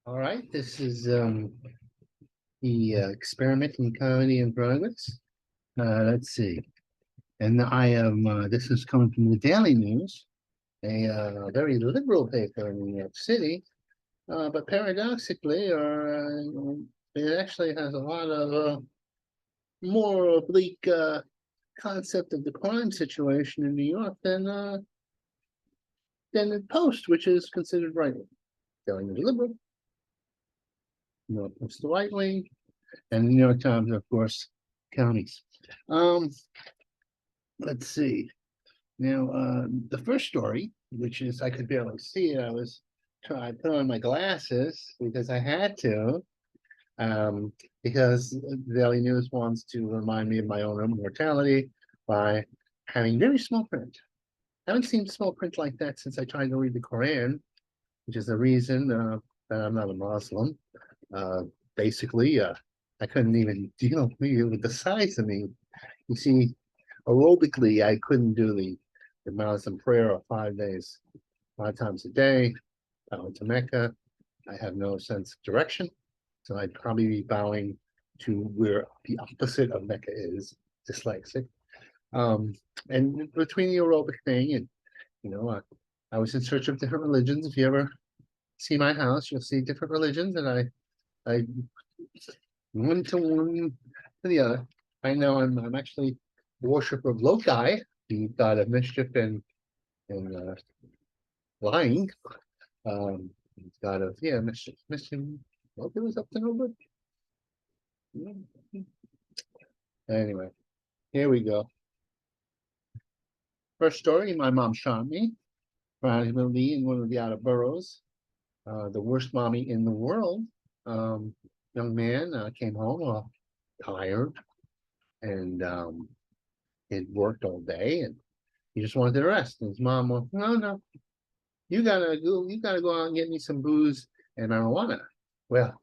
All right, this is the experiment in comedy and progress. Let's see, and I am. This is coming from the Daily News, a very liberal paper in New York City, but paradoxically, it actually has a lot of more oblique concept of the crime situation in New York than the Post, which is considered right wing. Daily News liberal, New York Post the right wing, and the New York Times, of course, counties. Um, let's see. Now, the first story, which is I could barely see it, I put on my glasses because I had to, um, because the Daily News wants to remind me of my own mortality by having very small print. I haven't seen small print like that since I tried to read the Quran, which is the reason that I'm not a Muslim. Uh, basically, I couldn't even deal with the size of me. You see, aerobically, I couldn't do the Muslim prayer of 5 days, 5 times a day. I went to Mecca. I have no sense of direction. So I'd probably be bowing to where the opposite of Mecca is, dyslexic. Um, and between the aerobic thing and, you know, I was in search of different religions. If you ever see my house, you'll see different religions. And I one to one to the other. I know I'm actually a worshiper of Loki, the god of mischief and lying. God of mischief. Loki was up to no good. Anyway, here we go. First story: my mom shot me randomly in one of the outer boroughs. The worst mommy in the world. Um, Young man came home tired and he'd worked all day and he just wanted to rest. And his mom went, no, no, you gotta go out and get me some booze and marijuana. Well,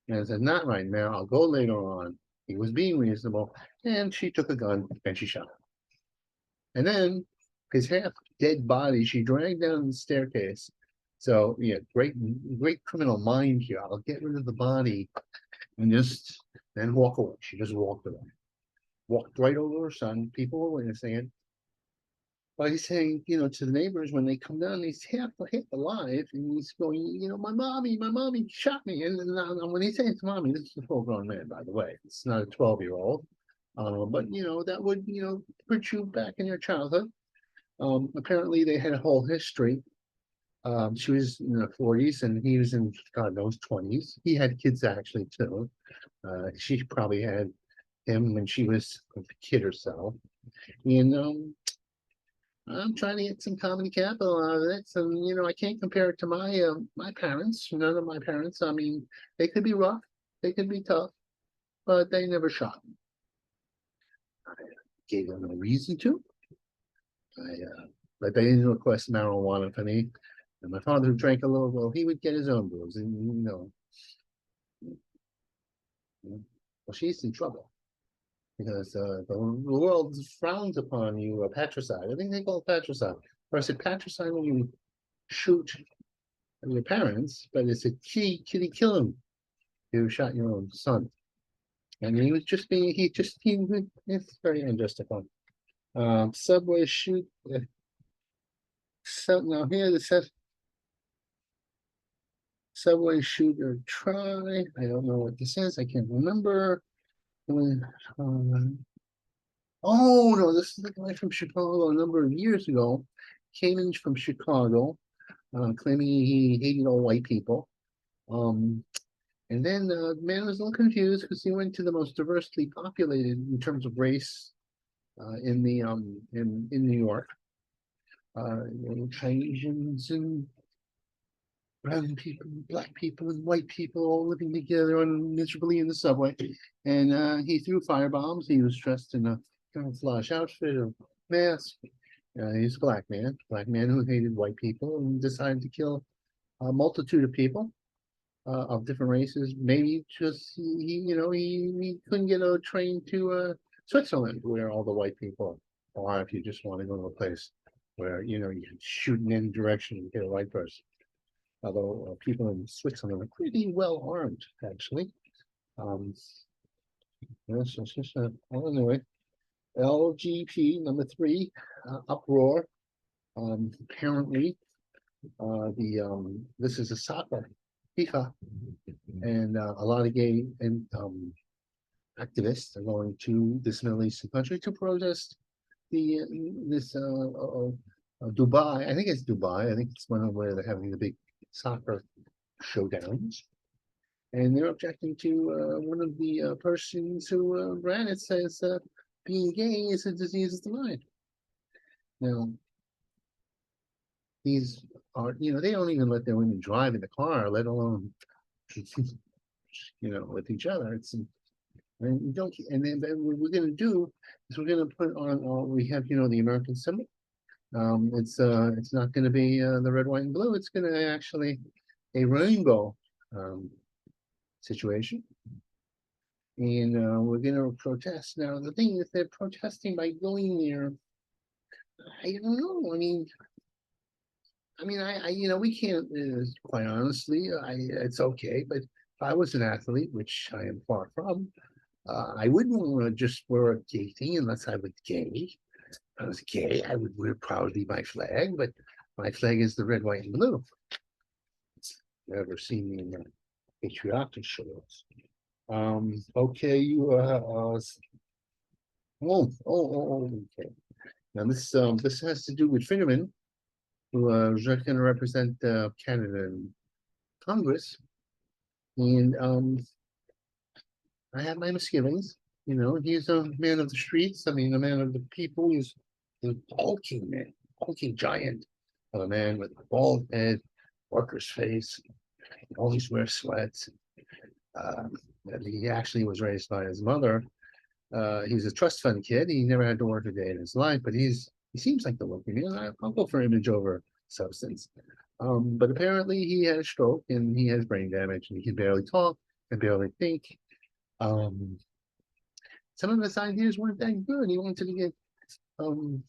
and I said, not right now. I'll go later on. He was being reasonable, and she took a gun and she shot him. And then his half dead body she dragged down the staircase. So yeah, great criminal mind here. I'll get rid of the body and just then walk away. She just walked away. Walked right over her son. People were witnessing it. But he's saying, to the neighbors when they come down, he's half alive, and he's going, my mommy shot me. And when he says mommy, this is a full grown man, by the way. It's not a 12-year-old. But that would put you back in your childhood. Apparently, they had a whole history. She was in her 40s, and he was in God knows 20s. He had kids actually too. She probably had him when she was a kid herself. And I'm trying to get some comedy capital out of it. So, I can't compare it to my parents. None of my parents. I mean, they could be rough, they could be tough, but they never shot me. I gave them no reason to. But they didn't request marijuana for me. And my father, who drank a little, well, he would get his own booze, and well, she's in trouble because the world frowns upon you patricide. I think they call it patricide. Or is it patricide when you shoot your parents, but it's a kitty killing who shot your own son. And he was just being, it's very unjustified. Subway shoot. So now here it says subway shooter try. I don't know what this is. I can't remember. Oh no, this is the guy from Chicago a number of years ago. Came in from Chicago, claiming he hated all white people. Um, And then the man was a little confused because he went to the most diversely populated in terms of race in New York. Asians and brown people, black people, and white people all living together miserably in the subway. And he threw firebombs. He was dressed in a camouflage outfit, a mask. He's a black man who hated white people and decided to kill a multitude of people of different races. Maybe just he couldn't get a train to Switzerland where all the white people are. If you just want to go to a place where you can shoot in any direction and hit a white person. although people in Switzerland are pretty well armed, actually. Um, yes, well, anyway, LGP number three, uproar. Apparently, the this is a soccer FIFA, and a lot of gay and activists are going to this Middle Eastern country to protest the this Dubai. I think it's Dubai. I think it's one of where they're having the big soccer showdowns, and they're objecting to one of the persons who ran it says being gay is a disease of the mind. Now, these are, they don't even let their women drive in the car, let alone, with each other. It's and we don't, and then what we're going to do is we're going to put on. We have, the American symbol. It's not going to be the red, white, and blue. It's going to actually a rainbow situation, and we're going to protest. Now, the thing is, they're protesting by going there. I don't know. We can't. Quite honestly, it's okay. But if I was an athlete, which I am far from, I wouldn't want to just wear a gay thing unless I was gay. If I was gay, I would wear proudly my flag, but my flag is the red, white, and blue. Never seen me in the patriotic shows. Okay, you okay. Now this has to do with Finneran, who is going to represent Canada in Congress, and I have my misgivings. He's a man of the streets. I mean, a man of the people. He's a hulking man, hulking giant of a man with a bald head, worker's face. He always wears sweats. He actually was raised by his mother. He's a trust fund kid. He never had to work a day in his life, but he seems like the working man. I'll go for image over substance. But apparently he had a stroke and he has brain damage and he can barely talk and barely think. Some of his ideas weren't that good. He wanted to get 2/3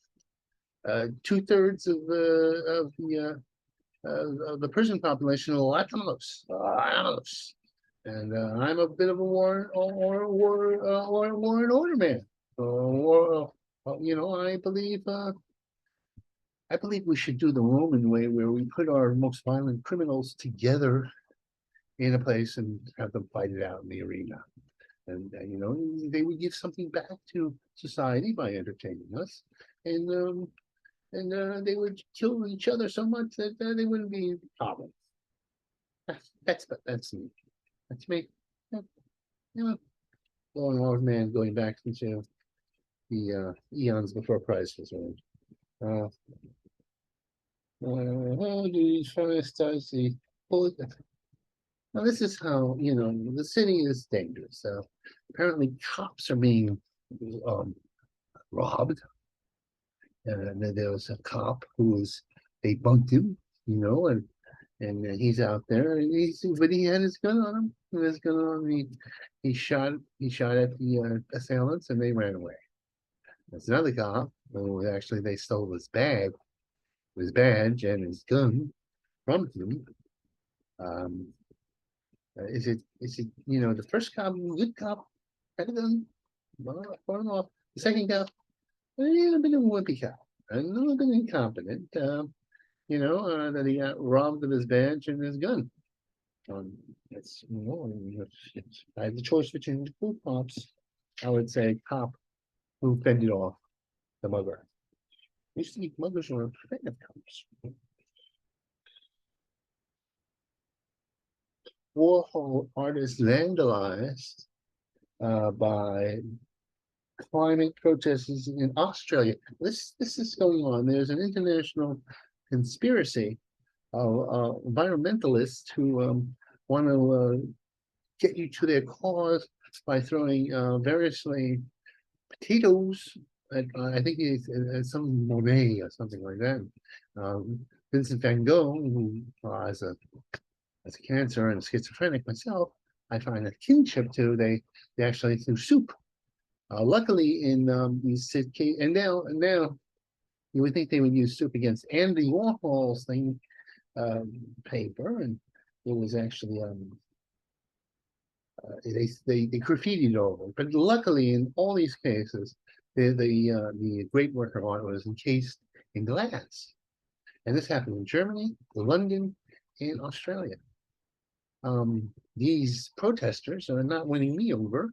of the prison population Latinos, and I'm a bit of a war and order man. I believe we should do the Roman way, where we put our most violent criminals together in a place and have them fight it out in the arena. And they would give something back to society by entertaining us, and they would kill each other so much that they wouldn't be problems. That's me. That's me. Going old man, going back into the eons before Christ was born. How do you starts the bullet? Now, this is how, the city is dangerous. Apparently, cops are being robbed. And there was a cop they bunked him, and he's out there, and but he had his gun on him. He had his gun on him. He shot at the assailants, and they ran away. There's another cop who actually they stole his badge and his gun from him. Is it the first cop, good cop, had a gun, fought off. The second cop, a little bit of a wimpy cop, a little bit incompetent. That he got robbed of his badge and his gun. It's if I had the choice between the two cops, I would say cop who fended off the mugger. Used to be muggers were afraid of cops. Warhol artists vandalized by climate protests in Australia. This is going on. There's an international conspiracy of environmentalists who want to get you to their cause by throwing variously potatoes at, I think it's some Monet or something like that. Vincent van Gogh, who as a cancer and a schizophrenic myself, I find a kinship to. They actually threw soup. Luckily, in these cities, and now you would think they would use soup against Andy Warhol's thing, paper, and it was actually they graffitied over. But luckily, in all these cases, the great work of art was encased in glass, and this happened in Germany, London, and Australia. These protesters are not winning me over.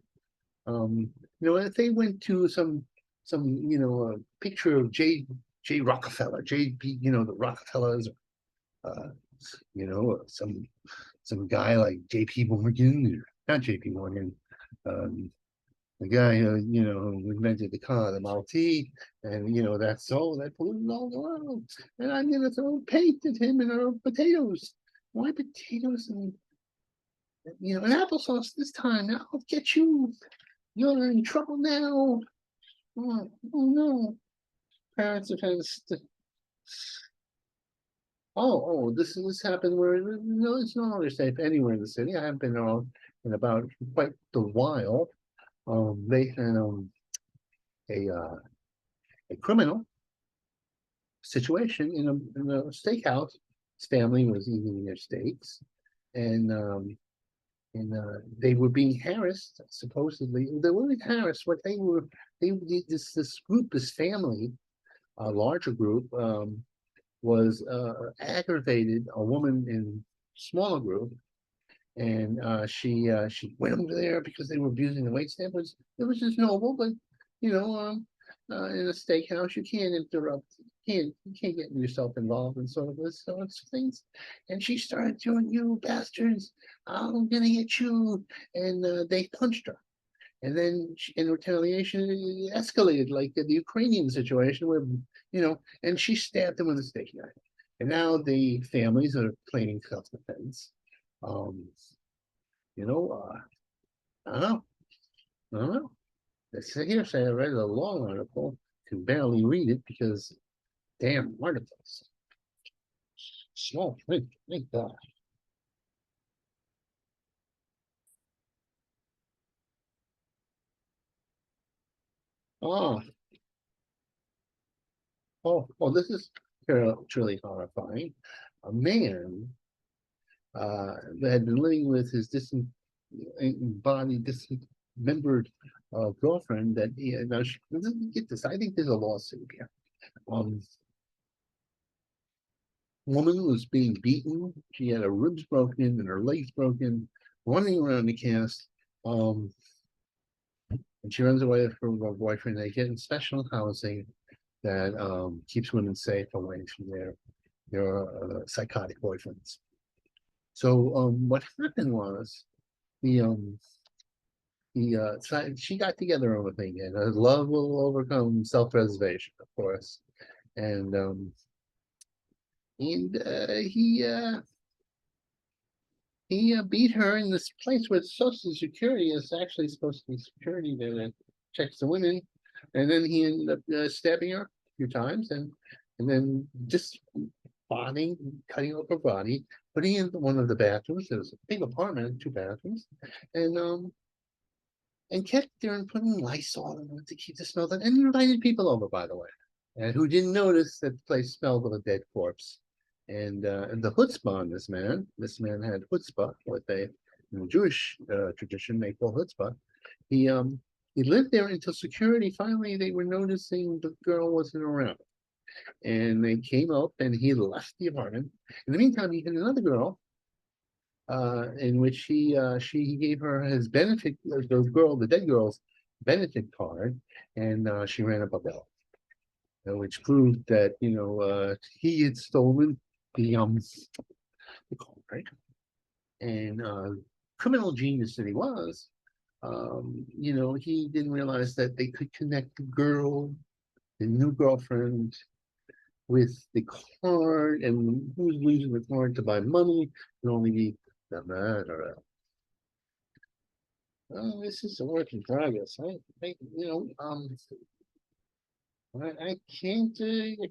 If they went to some picture of J. Rockefeller, JP, the Rockefellers, uh, some guy like J.P. Morgan, not J.P. Morgan, um, the guy who invented the car, the Model T, and that's all that polluted all the world. And I'm gonna throw paint at him and our potatoes. Why potatoes and applesauce this time? Now I'll get you. You're in trouble now. Oh no. Parents have had this happened where no, it's no longer safe anywhere in the city. I haven't been around in about quite a while. They had a uh, a criminal situation in a steakhouse. His family was eating their steaks, and they were being harassed. Supposedly, they weren't harassed. What they this group, this family, a larger group, was aggravated a woman in smaller group, and she went over there because they were abusing the wait staff. It was just noble, but in a steakhouse you can't interrupt. You can't get yourself involved in sort of this sorts of things. And she started doing, "You bastards, I'm gonna get you," and they punched her. And then in retaliation, it escalated like the Ukrainian situation where, and she stabbed him with a steak knife. And now the families are claiming self-defense. Um, you know, I don't know. I don't know. It's hearsay. I read a long article, can barely read it because damn articles. Small print, thank God. Oh, this is truly horrifying. A man that had been living with his dismembered girlfriend. That now get this. I think there's a lawsuit here. Um, Woman was being beaten. She had her ribs broken and her legs broken, running around the cast. And she runs away from her boyfriend. They get in special housing that keeps women safe away from their psychotic boyfriends. So what happened was she got together over thing, and love will overcome self-preservation, of course. And he beat her in this place where Social Security is actually supposed to be security there that checks the women, and then he ended up stabbing her a few times, and then just body, cutting up her body, putting in one of the bathrooms. There was a big apartment, two bathrooms, and kept there and putting Lysol in it to keep the smell. And invited people over, by the way, and who didn't notice that the place smelled of a dead corpse. And the chutzpah on this man had chutzpah, what they in the Jewish tradition they call chutzpah. He lived there until security finally they were noticing the girl wasn't around, and they came up and he left the apartment. In the meantime, he had another girl in which he gave her his benefit, the dead girl's benefit card, and she ran up a bill, which proved that he had stolen the card, right? And criminal genius that he was, he didn't realize that they could connect the new girlfriend, with the card, and who's using the card to buy money can only be the murderer. Oh, this is a work in progress. I can't do a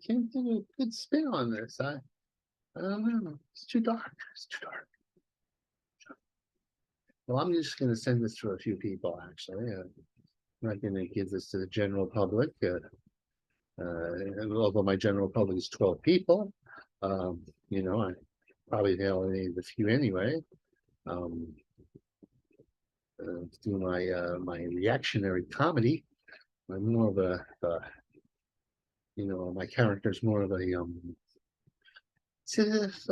good spin on this. I don't know. It's too dark. It's too dark. Well, I'm just going to send this to a few people. Actually, I'm not going to give this to the general public. Although my general public is 12 people, um, you know, probably the only a few anyway. To do my reactionary comedy. I'm more of my character's more of a it's as if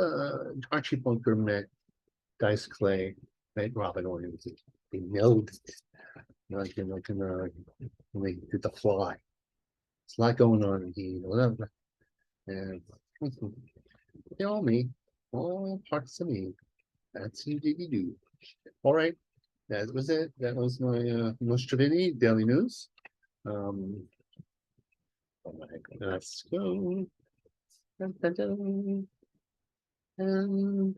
Archie Bunker met Dice Clay, met Robin Williams. They melded it, when they did The Fly. There's a lot going on in here, whatever. And all me, all parts of me. That's who did you do. All right, that was it. That was my Nostrovini Daily News. Let's go. Dun, dun, dun. And